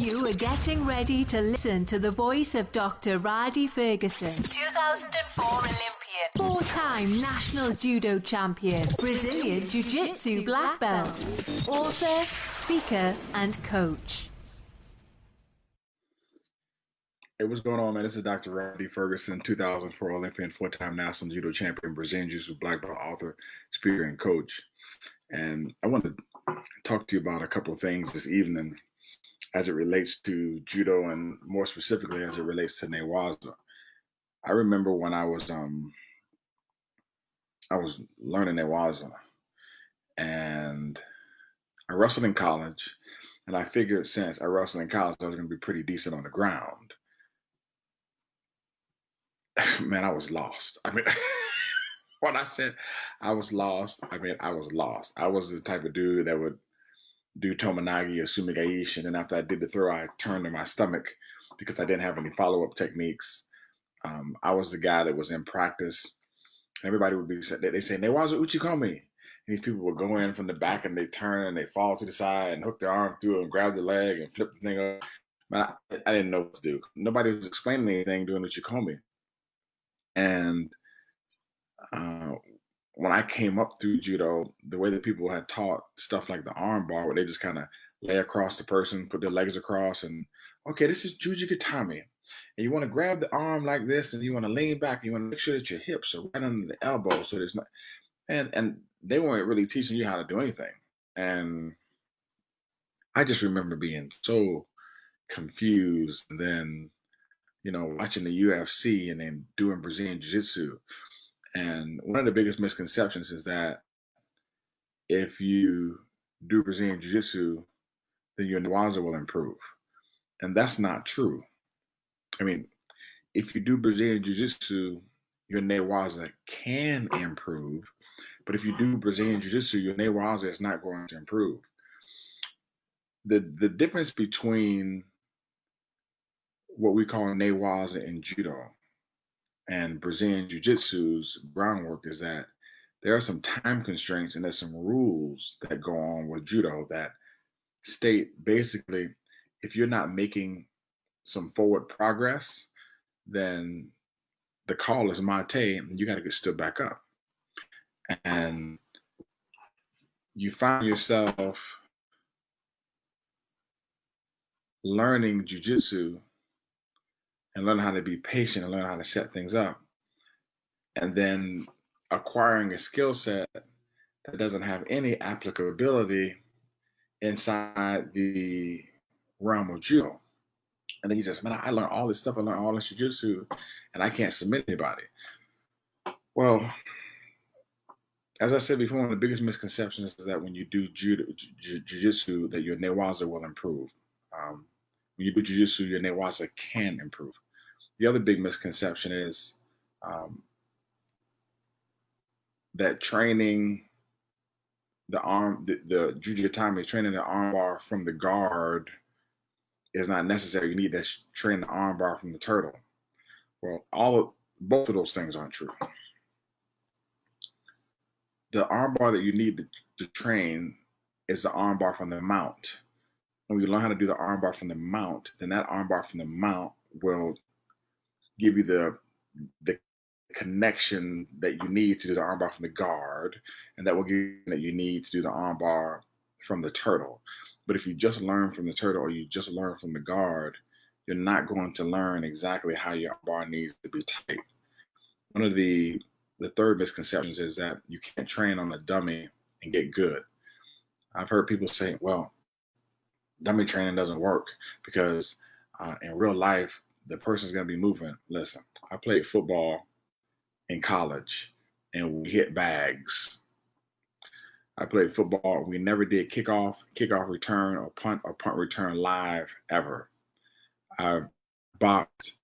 You are getting ready to listen to the voice of Dr. Rhadi Ferguson, 2004 Olympian, four-time national judo champion, Brazilian jiu-jitsu black belt, author, speaker, and coach. Hey, what's going on, man? This is Dr. Rhadi Ferguson, 2004 Olympian, four-time national judo champion, Brazilian jiu-jitsu black belt, author, speaker, and coach. And I want to talk to you about a couple of things this evening as it relates to judo, and more specifically as it relates to Newaza. I remember when I was learning Newaza, and I wrestled in college, and I figured since I wrestled in college, I was going to be pretty decent on the ground. Man, I was lost. I mean, when I said I was lost, I mean, I was lost. I was the type of dude that would do Tomonagi or Sumigaishi, and then after I did the throw, I turned to my stomach because I didn't have any follow-up techniques. I was the guy that was in practice. Everybody would be, they say, Newaza Uchikomi. And these people would go in from the back and they turn and they fall to the side and hook their arm through and grab the leg and flip the thing up. But I didn't know what to do. Nobody was explaining anything doing Uchikomi. And when I came up through judo, the way that people had taught stuff like the armbar, where they just kind of lay across the person, put their legs across, and okay, this is Jujigatami. And you want to grab the arm like this, and you want to lean back, and you want to make sure that your hips are right under the elbow, so there's not. And they weren't really teaching you how to do anything. And I just remember being so confused. And then, watching the UFC and then doing Brazilian Jiu-Jitsu. And one of the biggest misconceptions is that if you do Brazilian Jiu-Jitsu, then your Newaza will improve. And that's not true. I mean, if you do Brazilian Jiu-Jitsu, your Newaza can improve. But if you do Brazilian Jiu-Jitsu, your Newaza is not going to improve. The difference between what we call Newaza in judo and Brazilian Jiu-Jitsu's groundwork is that there are some time constraints and there's some rules that go on with judo that state basically if you're not making some forward progress, then the call is mate and you got to get stood back up. And you find yourself learning jiu-jitsu and learn how to be patient and learn how to set things up, and then acquiring a skill set that doesn't have any applicability inside the realm of judo. And then you just, man, I learned all this stuff, I learned all this jiu-jitsu, and I can't submit anybody. Well, as I said before, one of the biggest misconceptions is that when you do jiu-jitsu, that your Newaza will improve. When you do jiu-jitsu, your Newaza can improve. The other big misconception is that training the arm, the Jujigatami, training the armbar from the guard is not necessary. You need to train the armbar from the turtle. Well, both of those things aren't true. The armbar that you need to train is the armbar from the mount. When you learn how to do the armbar from the mount, then that armbar from the mount will give you the connection that you need to do the armbar from the guard, and that will give you that you need to do the armbar from the turtle. But if you just learn from the turtle or you just learn from the guard, you're not going to learn exactly how your armbar needs to be tight. One of the third misconceptions is that you can't train on a dummy and get good. I've heard people say, well, dummy training doesn't work because in real life, the person's going to be moving. Listen, I played football in college and we hit bags. I played football. We never did kickoff return, or punt return live ever. I've boxed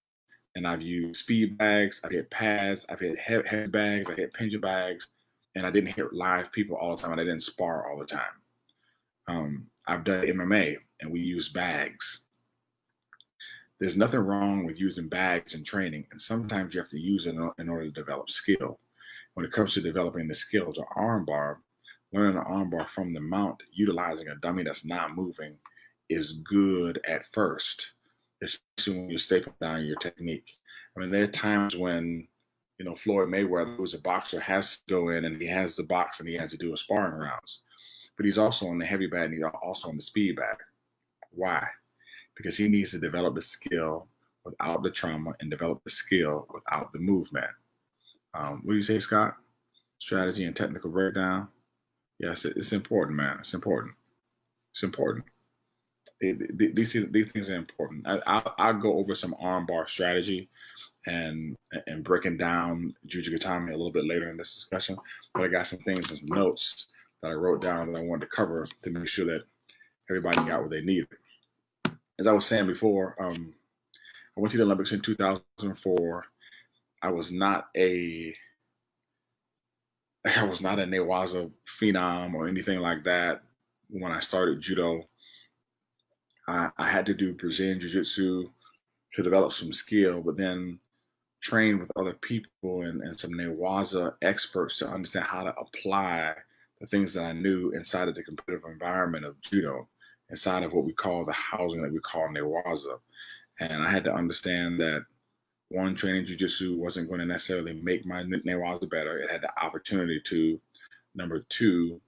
and I've used speed bags. I've hit pads. I've hit heavy bags. I hit pendulum bags. And I didn't hit live people all the time. And I didn't spar all the time. I've done MMA and we use bags. There's nothing wrong with using bags in training. And sometimes you have to use it in order to develop skill. When it comes to developing the skill to armbar, learning an armbar from the mount, utilizing a dummy that's not moving is good at first, especially when you staple down your technique. I mean, there are times when, Floyd Mayweather, who's a boxer, has to go in and he has the box and he has to do a sparring rounds. But he's also on the heavy bag and he's also on the speed bag. Why? Because he needs to develop the skill without the trauma and develop the skill without the movement. What do you say, Scott? Strategy and technical breakdown. Yes, it's important, man. It's important. It's important. These things are important. I'll go over some armbar strategy and breaking down Jujikatami a little bit later in this discussion. But I got some things and some notes that I wrote down that I wanted to cover to make sure that everybody got what they needed. As I was saying before, I went to the Olympics in 2004. I was not a Newaza phenom or anything like that when I started judo. I had to do Brazilian jiu-jitsu to develop some skill, but then train with other people and some Newaza experts to understand how to apply the things that I knew inside of the competitive environment of judo, inside of what we call the housing that we call Newaza. And I had to understand that one, training jiu-jitsu wasn't going to necessarily make my Newaza better. It had the opportunity to. Number two,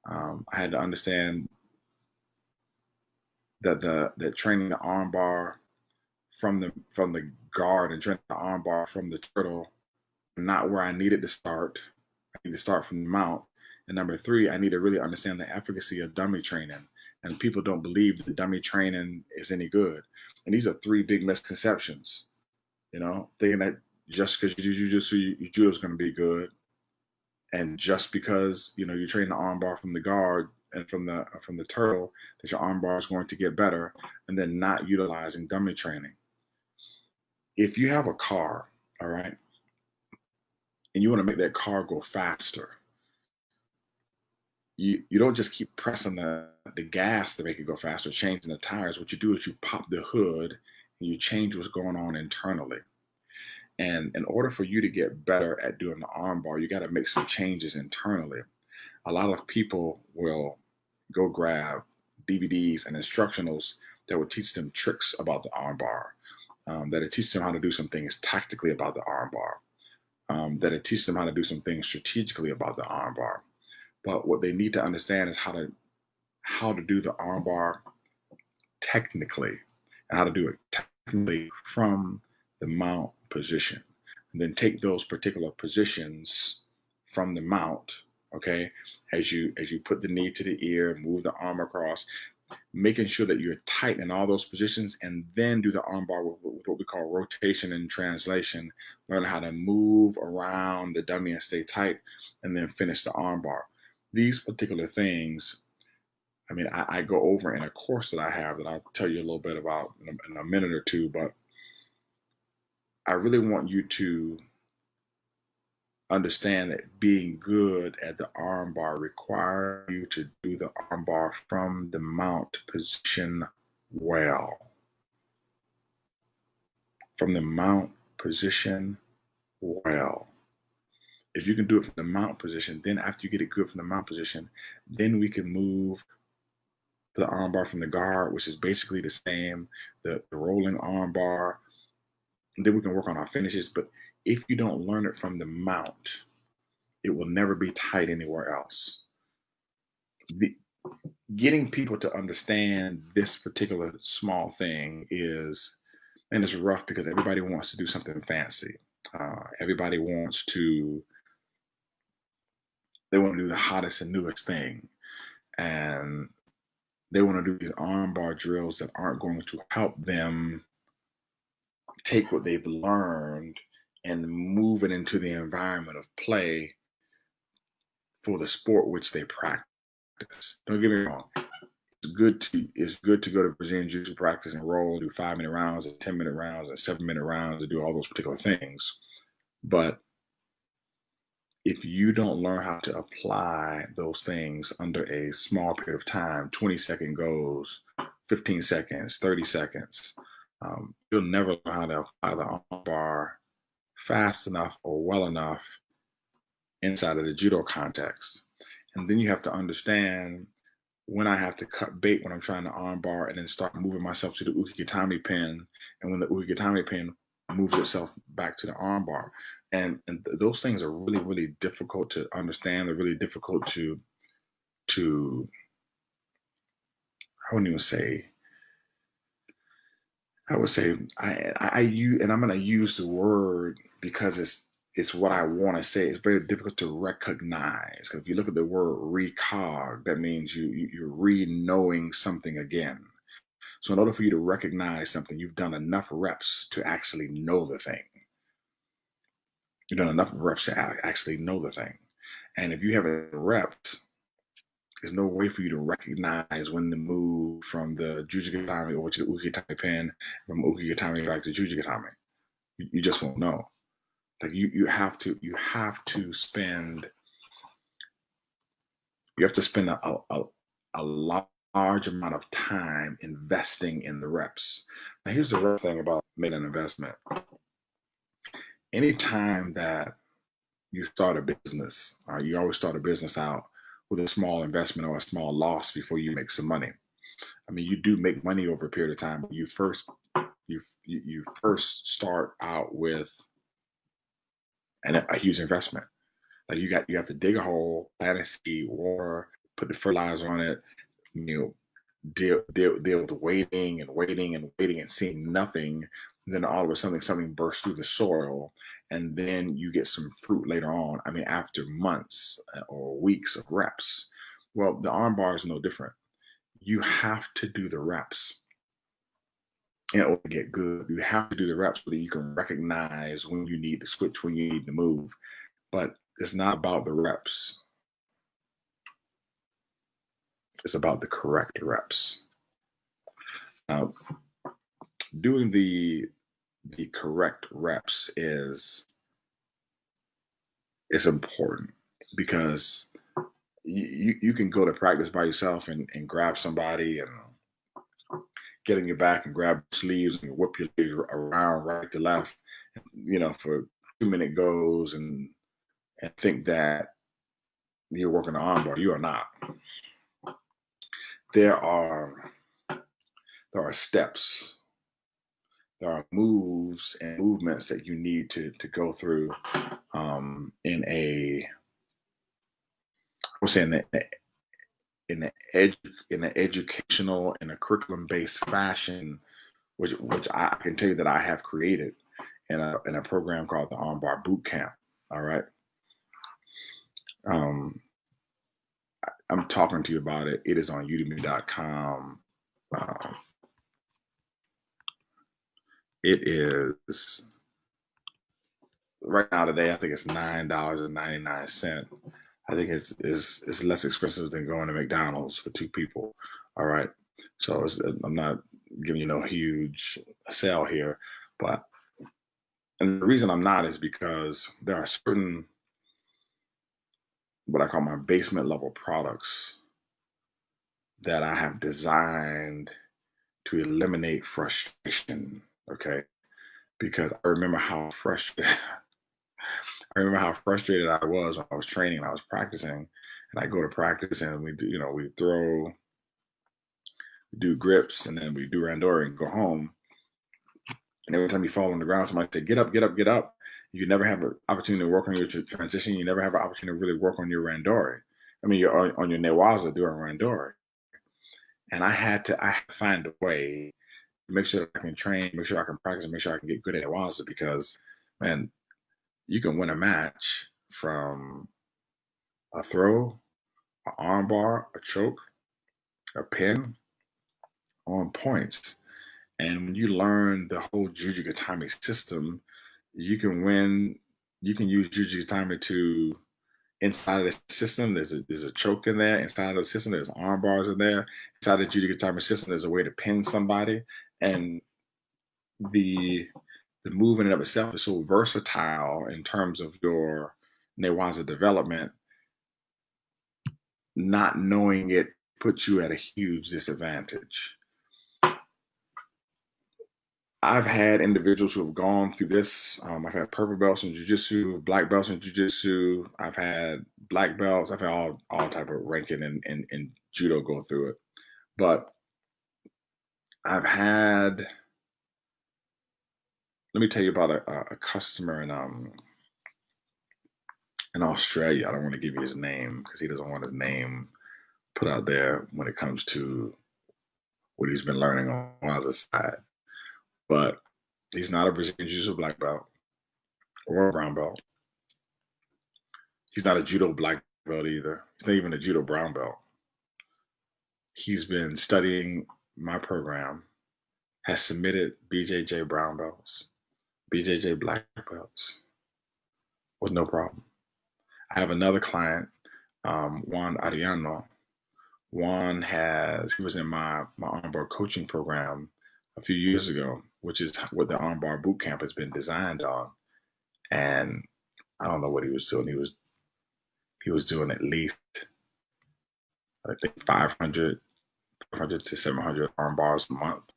I had to understand that training the armbar from the guard and training the armbar from the turtle, not where I needed to start. I need to start from the mount. And number three, I need to really understand the efficacy of dummy training. And people don't believe that dummy training is any good. And these are three big misconceptions. Thinking that just because you do jiu-jitsu, your judo is going to be good, and just because you train the armbar from the guard and from the turtle, that your armbar is going to get better, and then not utilizing dummy training. If you have a car, all right, and you want to make that car go faster, you don't just keep pressing the gas to make it go faster, changing the tires. What you do is you pop the hood and you change what's going on internally. And in order for you to get better at doing the armbar, you got to make some changes internally. A lot of people will go grab DVDs and instructionals that will teach them tricks about the armbar, that it teaches them how to do some things tactically about the armbar, that it teaches them how to do some things strategically about the armbar. But what they need to understand is how to do the armbar technically, and how to do it technically from the mount position, and then take those particular positions from the mount, okay, as you put the knee to the ear, move the arm across, making sure that you're tight in all those positions, and then do the armbar with what we call rotation and translation. Learn how to move around the dummy and stay tight, and then finish the armbar. These particular things, I mean, I go over in a course that I have that I'll tell you a little bit about in a minute or two, but I really want you to understand that being good at the armbar requires you to do the armbar from the mount position well. From the mount position well. If you can do it from the mount position, then after you get it good from the mount position, then we can move to the armbar from the guard, which is basically the same, the rolling armbar. And then we can work on our finishes. But if you don't learn it from the mount, it will never be tight anywhere else. Getting people to understand this particular small thing is, and it's rough because everybody wants to do something fancy. Everybody wants to, they want to do the hottest and newest thing. And they want to do these armbar drills that aren't going to help them take what they've learned and move it into the environment of play for the sport which they practice. Don't get me wrong. It's good to go to Brazilian Jiu-Jitsu practice and roll, do 5-minute rounds and 10-minute rounds and 7-minute rounds and do all those particular things. But if you don't learn how to apply those things under a small period of time, 20-second goes, 15 seconds, 30 seconds, you'll never learn how to apply the armbar fast enough or well enough inside of the judo context. And then you have to understand when I have to cut bait when I'm trying to armbar, and then start moving myself to the ukigatami pin, and when the ukigatami pin moves itself back to the armbar. And those things are really, really difficult to understand. They're really difficult to I wouldn't even say I would say I use, and I'm going to use the word because it's what I want to say. It's very difficult to recognize. If you look at the word recog, that means you're re-knowing something again. So in order for you to recognize something, you've done enough reps to actually know the thing. You've done enough reps to actually know the thing. And if you haven't reps, there's no way for you to recognize when to move from the Jujigatami over to the Ukigatami pin, from Ukigatami back to Jujigatami. You just won't know. Like you have to spend a large amount of time investing in the reps. Now here's the real thing about making an investment. Anytime that you start a business, you always start a business out with a small investment or a small loss before you make some money. I mean, you do make money over a period of time, but you first start out with a huge investment. Like you have to dig a hole, plant a seed, water, put the fertilizer on it, you know, deal with waiting and waiting and waiting and seeing nothing. And then all of a sudden something bursts through the soil, and then you get some fruit later on. I mean, after months or weeks of reps. Well, the arm bar is no different. You have to do the reps in order to get good. You have to do the reps so that you can recognize when you need to switch, when you need to move. But it's not about the reps. It's about the correct reps. Now, doing the correct reps is important because you can go to practice by yourself and grab somebody and get in your back and grab sleeves and whip your legs around right to left, for 2-minute goes and think that you're working the arm bar. You are not. There are steps, there are moves and movements that you need to go through in a, I would say in an educational, in a curriculum based fashion, which I can tell you that I have created in a program called the Armbar Boot Camp. All right. I'm talking to you about it. It is on udemy.com. It is right now today, I think it's $9.99. I think it's less expensive than going to McDonald's for 2 people. All right. So I'm not giving you no huge sale here, and the reason I'm not is because there are certain, what I call my basement level products that I have designed to eliminate frustration. Okay. Because I remember how frustrated I was when I was training and I was practicing, and I go to practice and we do grips, and then we do randori and go home. And every time you fall on the ground, somebody say, get up, get up, get up. You never have an opportunity to work on your transition. You never have an opportunity to really work on your randori. I mean, you're on your Newaza doing randori. And I had to find a way to make sure that I can train, make sure I can practice, and make sure I can get good at Newaza, because, man, you can win a match from a throw, an arm bar, a choke, a pin on points. And when you learn the whole Jujigatami system, you can win. You can use Jujigatami to, inside of the system, there's a choke in there. Inside of the system, there's arm bars in there. Inside the Jujigatami system, there's a way to pin somebody. And the move in and of itself is so versatile in terms of your Newaza development. Not knowing it puts you at a huge disadvantage. I've had individuals who have gone through this. I've had purple belts in jujitsu, black belts in jujitsu. I've had black belts. I've had all type of ranking in judo go through it. But I've had. Let me tell you about a customer in Australia. I don't want to give you his name because he doesn't want his name put out there when it comes to what he's been learning on Newaza side. But he's not a Brazilian Jiu-Jitsu black belt or a brown belt. He's not a judo black belt either. He's not even a judo brown belt. He's been studying my program, has submitted BJJ brown belts, BJJ black belts with no problem. I have another client, Juan Ariano. He was in my armbar coaching program a few years ago, which is what the armbar boot camp has been designed on. And I don't know what he was doing. He was doing at least, I think, 500 to 700 arm bars a month.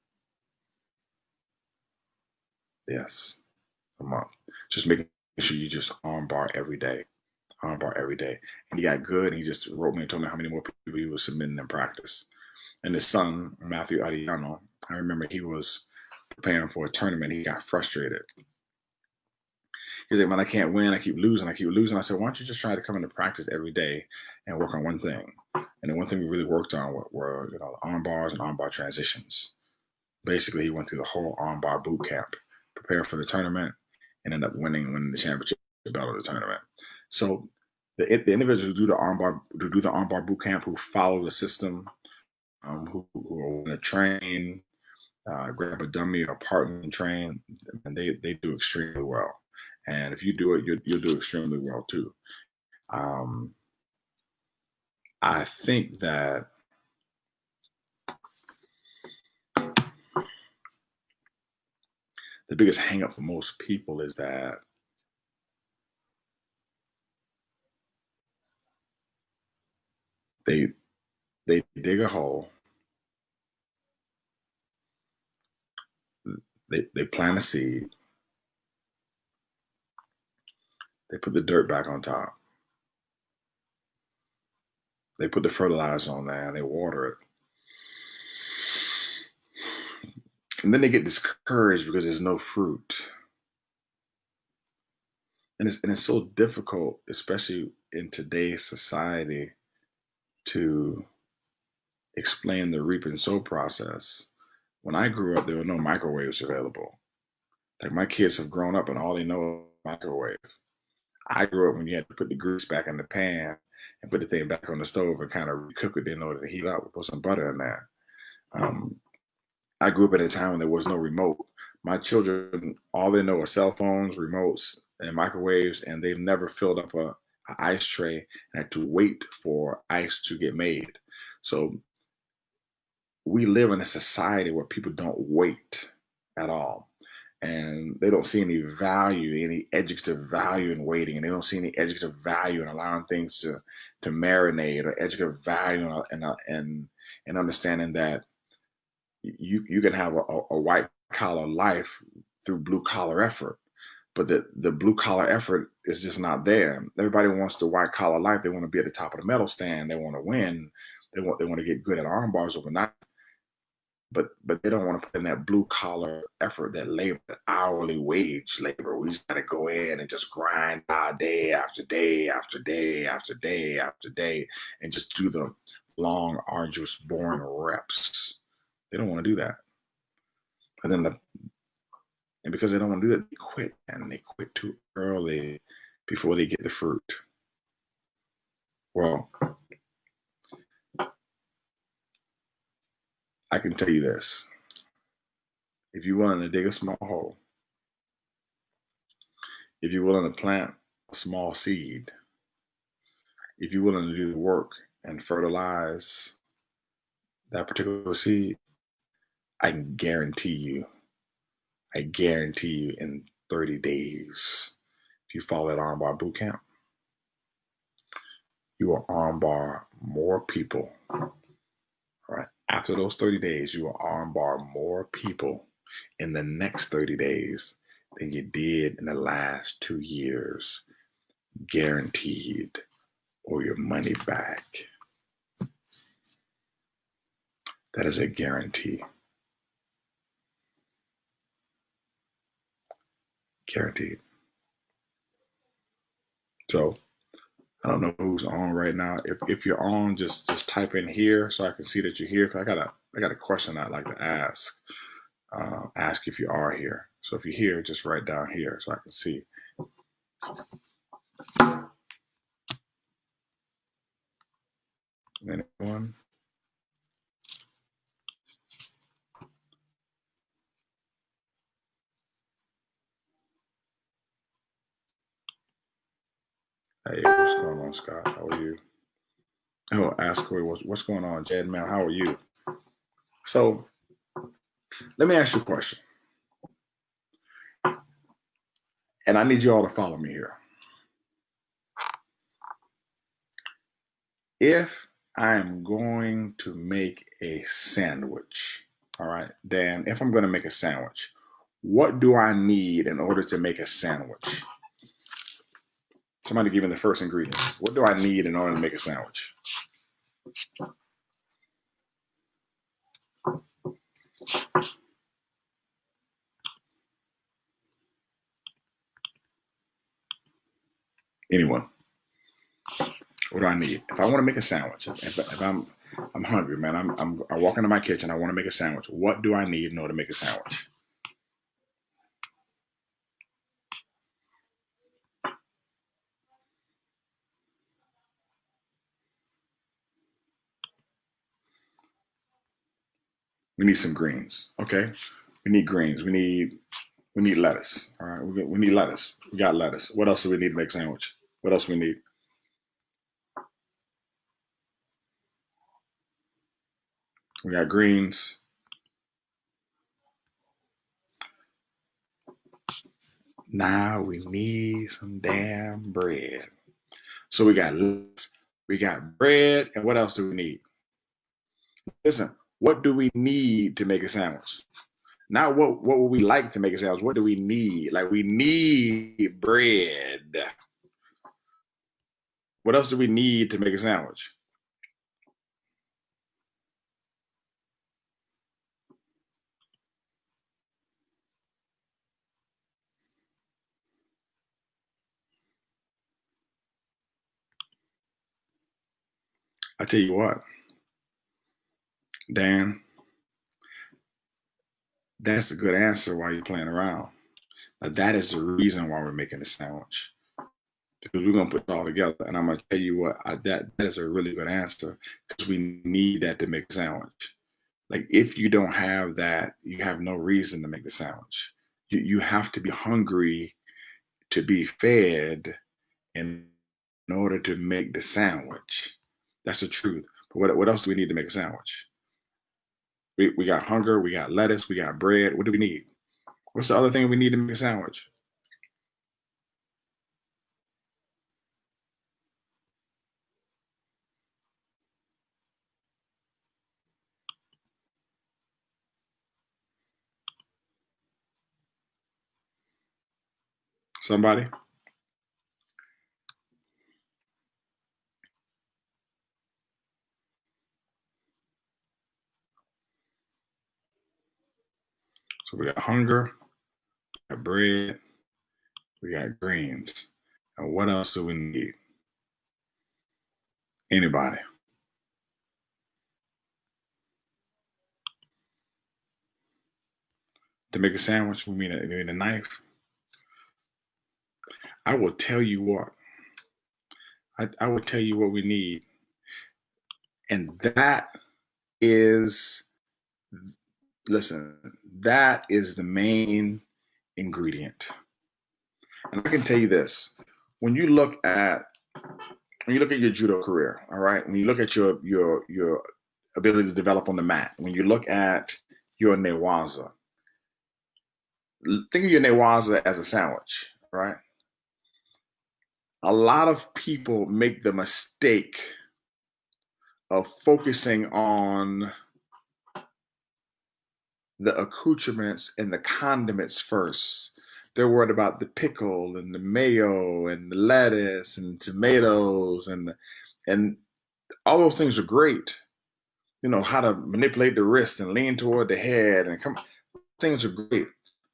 Yes, a month. Just making sure you just arm bar every day. Arm bar every day. And he got good. And he just wrote me and told me how many more people he was submitting in practice. And his son, Matthew Ariano, I remember he was preparing for a tournament. He got frustrated. He's like, man, I can't win. I keep losing. I said, why don't you just try to come into practice every day and work on one thing? And the one thing we really worked on were arm bars and arm bar transitions. Basically, he went through the whole arm bar boot camp, prepared for the tournament, and ended up winning the championship belt of the tournament. So the individuals who do the arm bar boot camp, who follow the system, who are going to train, grab a dummy or partner and train, and they do extremely well. And if you do it, you'll do extremely well too. I think that the biggest hangup for most people is that they dig a hole, they plant a seed, they put the dirt back on top, they put the fertilizer on there, and they water it. And then they get discouraged because there's no fruit. And it's so difficult, especially in today's society, to explain the reap and sow process. When I grew up, there were no microwaves available. Like, my kids have grown up and all they know is microwave. I grew up when you had to put the grease back in the pan and put the thing back on the stove and kind of cook it in order to heat up. Put some butter in there. I grew up at a time when there was no remote. My children, all they know are cell phones, remotes, and microwaves, and they've never filled up a ice tray and had to wait for ice to get made. So we live in a society where people don't wait at all. And they don't see any value, any adjective value in waiting, and they don't see any adjective value in allowing things to marinate, or adjective value in understanding that you can have a white collar life through blue collar effort, but the blue collar effort is just not there. Everybody wants the white collar life. They want to be at the top of the medal stand. They want to win. They want to get good at arm bars overnight. But they don't want to put in that blue collar effort, that labor, that hourly wage labor. We just got to go in and just grind day after day after day after day after day, and just do the long, arduous, boring reps. They don't want to do that. And because they don't want to do that, they quit, and they quit too early before they get the fruit. Well, I can tell you this. If you're willing to dig a small hole, if you're willing to plant a small seed, if you're willing to do the work and fertilize that particular seed, I can guarantee you in 30 days, if you follow that armbar boot camp, you will armbar more people. All right. After those 30 days, you will armbar more people in the next 30 days than you did in the last 2 years. Guaranteed, or your money back. That is a guarantee. Guaranteed. So I don't know who's on right now. If you're on, just type in here so I can see that you're here. Cause I got a question I'd like to ask. Ask if you are here. So if you're here, just write down here so I can see. Anyone? Hey, what's going on, Scott? How are you? Oh, ask away. What's going on, Jed? Man, how are you? So let me ask you a question, and I need you all to follow me here. If I am going to make a sandwich, all right, Dan, if I'm going to make a sandwich, what do I need in order to make a sandwich? Somebody give me the first ingredients. What do I need in order to make a sandwich? Anyone? What do I need? If I want to make a sandwich, if I'm hungry, man, I walk into my kitchen, I want to make a sandwich. What do I need in order to make a sandwich? We need some greens. Okay. We need greens. We need lettuce. All right. We need lettuce. We got lettuce. What else do we need to make a sandwich? What else do we need? We got greens. Now we need some damn bread. So we got lettuce, we got bread, and what else do we need? Listen, what do we need to make a sandwich? Not what would we like to make a sandwich. What do we need? Like we need bread. What else do we need to make a sandwich? I tell you what, Dan, that's a good answer while you're playing around. Now, that is the reason why we're making a sandwich. Because we're gonna put it all together, and I'm gonna tell you what, that is a really good answer because we need that to make a sandwich. Like if you don't have that, you have no reason to make the sandwich. You have to be hungry to be fed in order to make the sandwich. That's the truth. But what else do we need to make a sandwich? We got hunger, we got lettuce, we got bread. What do we need? What's the other thing we need to make a sandwich? Somebody? So we got hunger, we got bread, we got greens. And what else do we need? Anybody? To make a sandwich, we need a knife. I will tell you what. I will tell you what we need. And that is, listen, that is the main ingredient. And I can tell you this: when you look at your judo career, all right, when you look at your ability to develop on the mat, when you look at your Newaza, think of your Newaza as a sandwich, right? A lot of people make the mistake of focusing on the accoutrements and the condiments first. They're worried about the pickle and the mayo and the lettuce and tomatoes and all those things are great. You know, how to manipulate the wrist and lean toward the head and come. Things are great.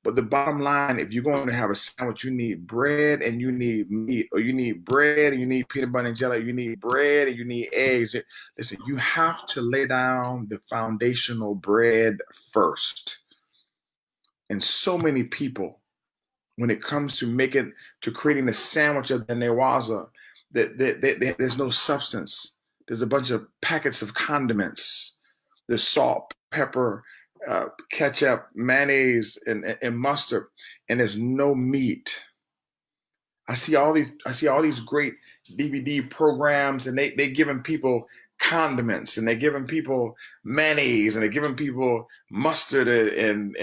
But the bottom line, if you're going to have a sandwich, you need bread and you need meat, or you need bread and you need peanut butter and jelly, you need bread and you need eggs. Listen, you have to lay down the foundational bread first. And so many people, when it comes to creating the sandwich of the Newaza, there's no substance. There's a bunch of packets of condiments. There's salt, pepper, ketchup, mayonnaise, and mustard, and there's no meat. I see all these great DVD programs, and they giving people condiments, and they're giving people mayonnaise, and they're giving people mustard and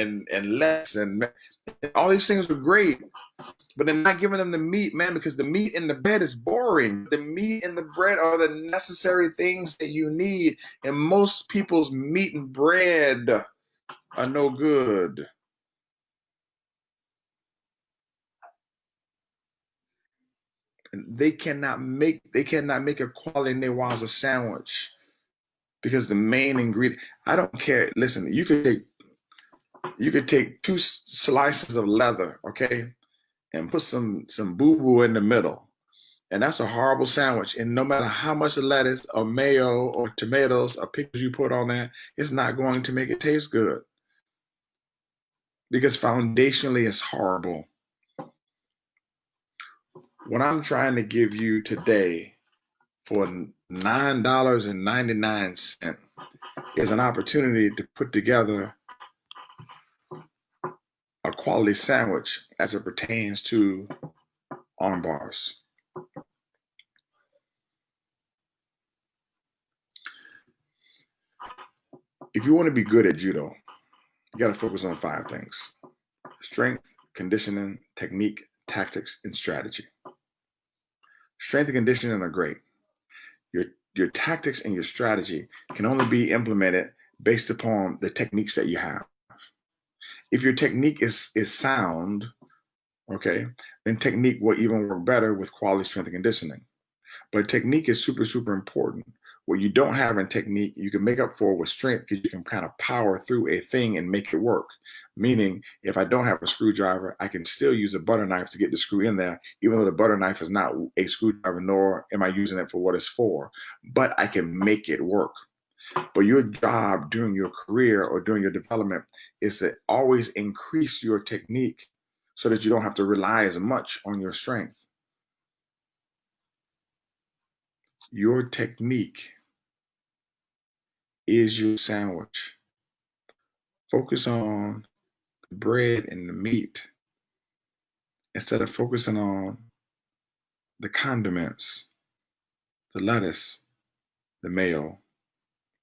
lettuce, and all these things are great. But they're not giving them the meat, man, because the meat in the bread is boring. The meat and the bread are the necessary things that you need. And most people's meat and bread are no good. They cannot make a quality Newaza sandwich because the main ingredient. I don't care. Listen, you could take 2 slices of leather, okay, and put some boo-boo in the middle. And that's a horrible sandwich. And no matter how much lettuce or mayo or tomatoes or pickles you put on that, it's not going to make it taste good. Because foundationally, it's horrible. What I'm trying to give you today for $9.99 is an opportunity to put together a quality sandwich as it pertains to Armbars. If you want to be good at judo, you got to focus on 5 things: strength, conditioning, technique, tactics, and strategy. Strength and conditioning are great. Your tactics and your strategy can only be implemented based upon the techniques that you have. If your technique is sound, okay, then technique will even work better with quality strength and conditioning. But technique is super, super important. What you don't have in technique, you can make up for with strength because you can kind of power through a thing and make it work. Meaning, if I don't have a screwdriver, I can still use a butter knife to get the screw in there, even though the butter knife is not a screwdriver, nor am I using it for what it's for. But I can make it work. But your job during your career or during your development is to always increase your technique so that you don't have to rely as much on your strength. Your technique is your sandwich. Focus on the bread and the meat instead of focusing on the condiments, the lettuce, the mayo,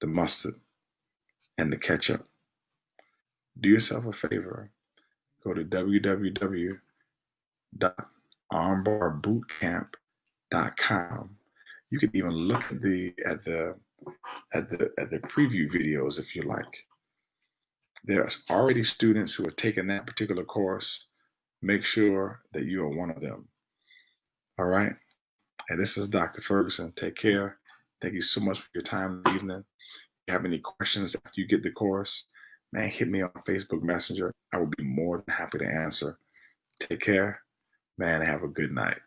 the mustard, and the ketchup. Do yourself a favor. Go to www.armbarbootcamp.com. You can even look at the preview videos if you like. There's already students who are taking that particular course. Make sure that you are one of them. All right. And this is Dr. Ferguson. Take care. Thank you so much for your time this evening. If you have any questions after you get the course, man, hit me on Facebook Messenger. I will be more than happy to answer. Take care, man, and have a good night.